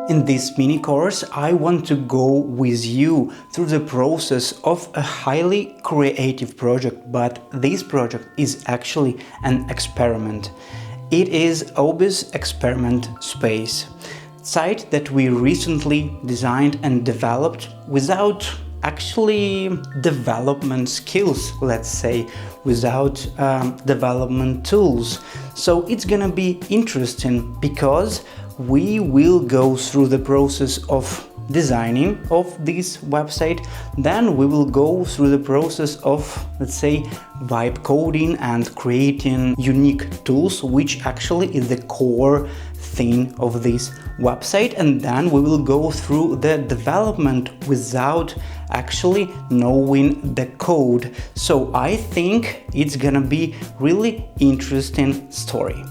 In this mini course, I want to go with you through the process of a highly creative project, but this project is actually an experiment. It is Obys Experiment Space, site that we recently designed and developed without actually development skills, let's say, without development tools. So it's gonna be interesting because we will go through the process of designing of this website, then we will go through the process of, let's say, vibe coding and creating unique tools, which actually is the core thing of this website, and then we will go through the development without actually knowing the code. So I think it's gonna be really interesting story.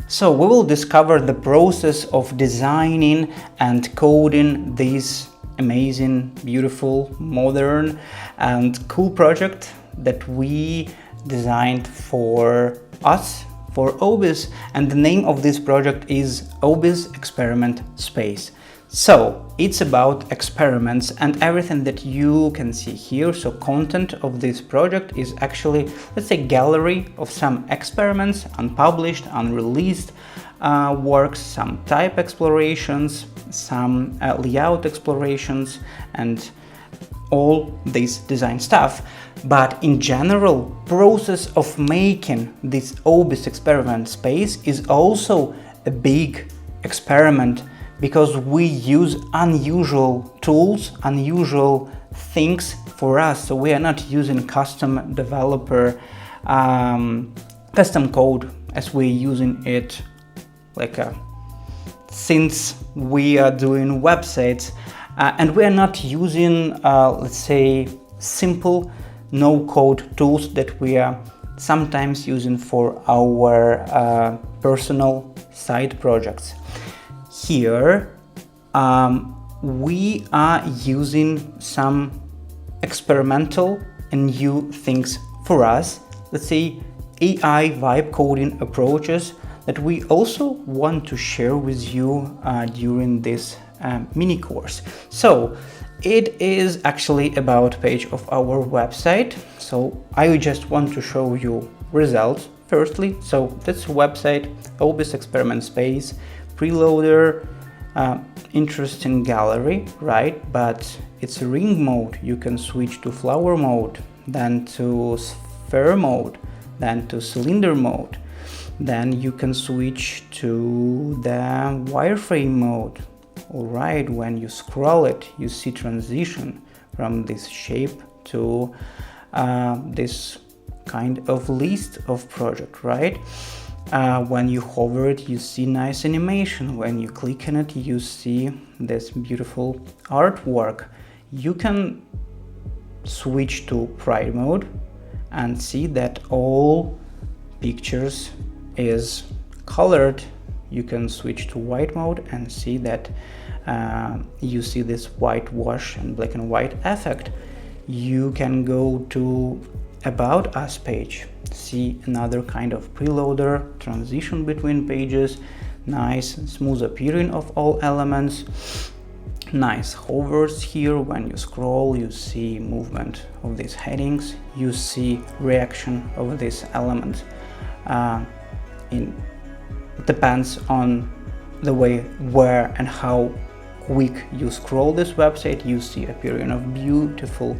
So we will discover the process of designing and coding this amazing, beautiful, modern and cool project that we designed for us, for Obys, and the name of this project is Obys Experiment Space. So it's about experiments and everything that you can see here. So content of this project is actually, let's say, gallery of some experiments, unpublished, unreleased works, some type explorations, some layout explorations, and all this design stuff. But in general, process of making this Obys Experiment Space is also a big experiment, because we use unusual tools, unusual things for us. So we are not using custom developer, custom code as we're using it since we are doing websites, and we are not using, let's say, simple no-code tools that we are sometimes using for our personal side projects. Here we are using some experimental and new things for us, let's say AI vibe coding approaches that we also want to share with you during this mini course. So it is actually about page of our website. So I just want to show you results firstly. So that's website, Obys Experiment Space, preloader, interesting gallery, right? But it's ring mode. You can switch to flower mode, then to sphere mode, then to cylinder mode. Then you can switch to the wireframe mode. All right, when you scroll it, you see transition from this shape to this kind of list of project, right? When you hover it, you see nice animation. When you click on it, you see this beautiful artwork. You can switch to pride mode and see that all pictures is colored. You can switch to white mode and see that you see this whitewash and black and white effect. You can go to About Us page, see another kind of preloader, transition between pages, nice smooth appearing of all elements, nice hovers here. When you scroll, you see movement of these headings, you see reaction of this element. It depends on the way, where and how quick you scroll this website. You see appearing of beautiful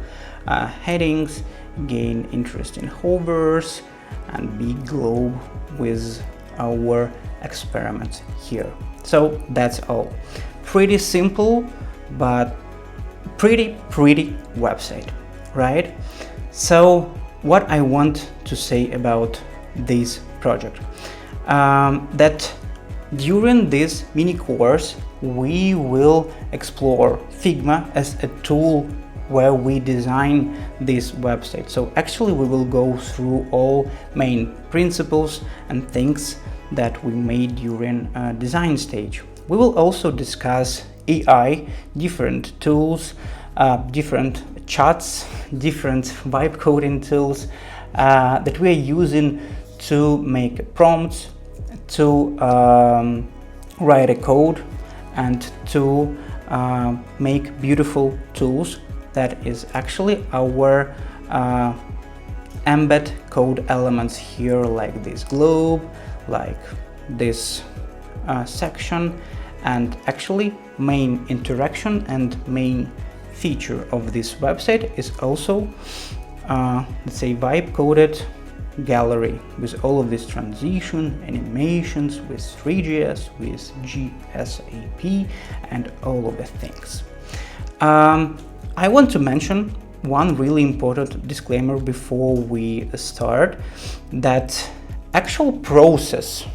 headings, gain interest in hovers, and big globe with our experiments here. So that's all. Pretty simple, but pretty website, right? So what I want to say about this project, that during this mini course we will explore Figma as a tool where we design this website. So actually we will go through all main principles and things that we made during design stage. We will also discuss AI, different tools, different chats, different vibe coding tools that we are using to make prompts, to write a code, and to make beautiful tools. That is actually our embed code elements here, like this globe, like this section, and actually main interaction and main feature of this website is also let's say vibe coded gallery with all of this transition, animations, with 3GS, with GSAP, and all of the things. I want to mention one really important disclaimer before we start, that actual process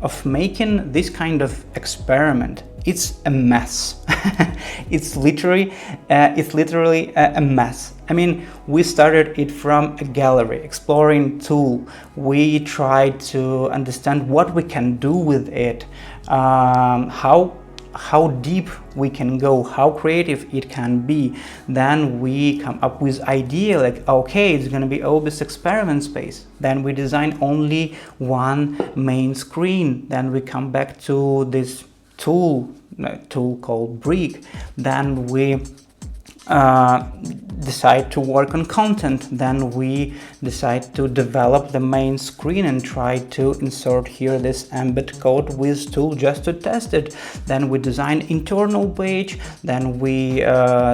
of making this kind of experiment, it's a mess. It's literally a mess. I mean, we started it from a gallery, exploring tool. We tried to understand what we can do with it, how deep we can go, how creative it can be. Then we come up with idea like, okay, it's gonna be Obys Experiment Space. Then we design only one main screen. Then we come back to this tool called Brik. Then we decide to work on content. Then we decide to develop the main screen and try to insert here this embed code with tool just to test it. Then we design internal page. Then we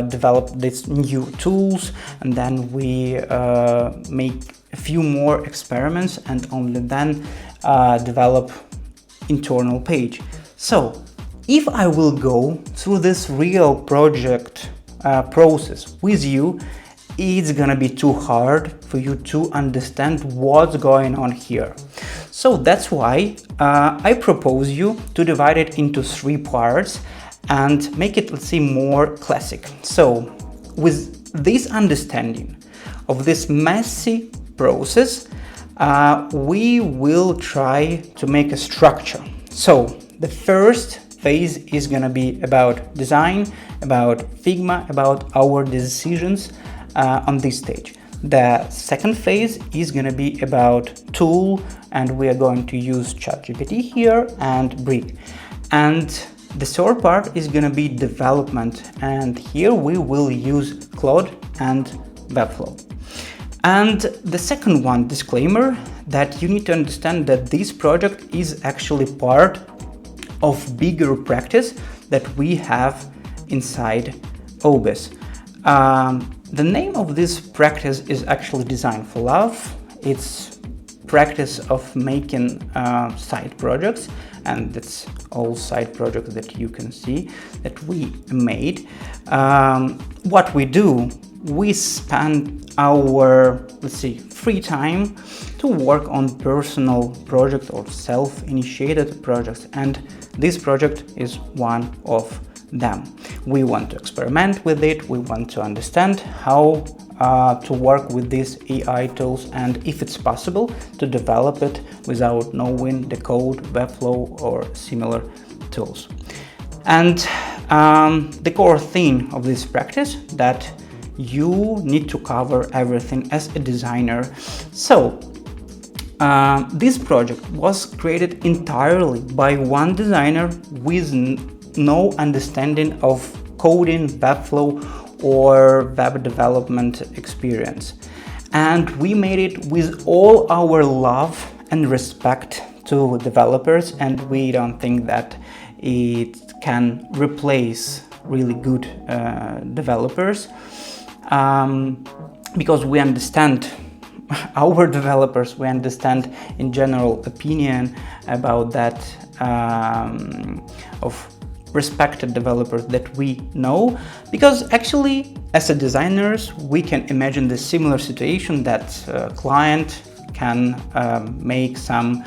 develop these new tools, and then we make a few more experiments, and only then develop internal page. So if I will go through this real project process with you, it's gonna be too hard for you to understand what's going on here. So that's why I propose you to divide it into 3 parts and make it, let's say, more classic. So with this understanding of this messy process, we will try to make a structure. So the first phase is gonna be about design, about Figma, about our decisions on this stage. The second phase is gonna be about tool, and we are going to use ChatGPT here and Brik. And the third part is gonna be development, and here we will use Claude and Webflow. And the second one, disclaimer, that you need to understand that this project is actually part of bigger practice that we have inside Obys. The name of this practice is actually Design for Love. It's practice of making side projects, and that's all side projects that you can see that we made. What we do, we spend our, let's say, free time to work on personal projects or self-initiated projects, and this project is one of them. We want to experiment with it, we want to understand how to work with these AI tools, and if it's possible to develop it without knowing the code, Webflow or similar tools. And the core theme of this practice, that you need to cover everything as a designer. So this project was created entirely by one designer with no understanding of coding, Webflow or web development experience. And we made it with all our love and respect to developers, and we don't think that it can replace really good developers, because we understand our developers, we understand in general opinion about that of respected developers that we know, because actually as a designers we can imagine the similar situation that a client can make some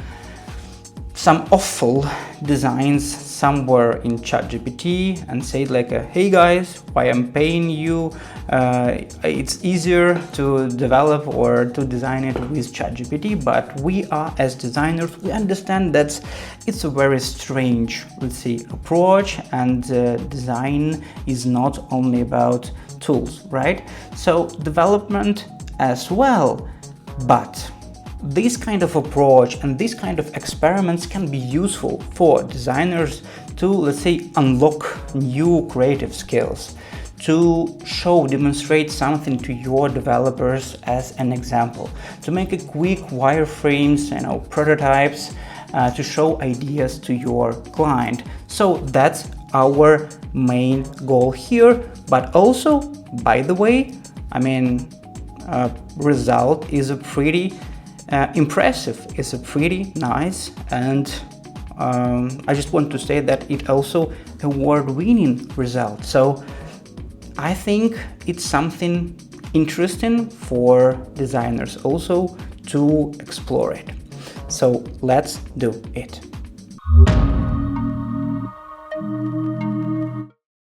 awful designs somewhere in ChatGPT and say like, hey guys, why I'm paying you, it's easier to develop or to design it with ChatGPT. But we are, as designers, we understand that it's a very strange, let's say, approach, and design is not only about tools, right? So development as well, but this kind of approach and these kind of experiments can be useful for designers to, let's say, unlock new creative skills, to demonstrate something to your developers as an example, to make a quick wireframes, prototypes, to show ideas to your client. So that's our main goal here. But also, by the way, result is a pretty impressive, it's a pretty nice, and I just want to say that it also award-winning result. So I think it's something interesting for designers also to explore it. So let's do it.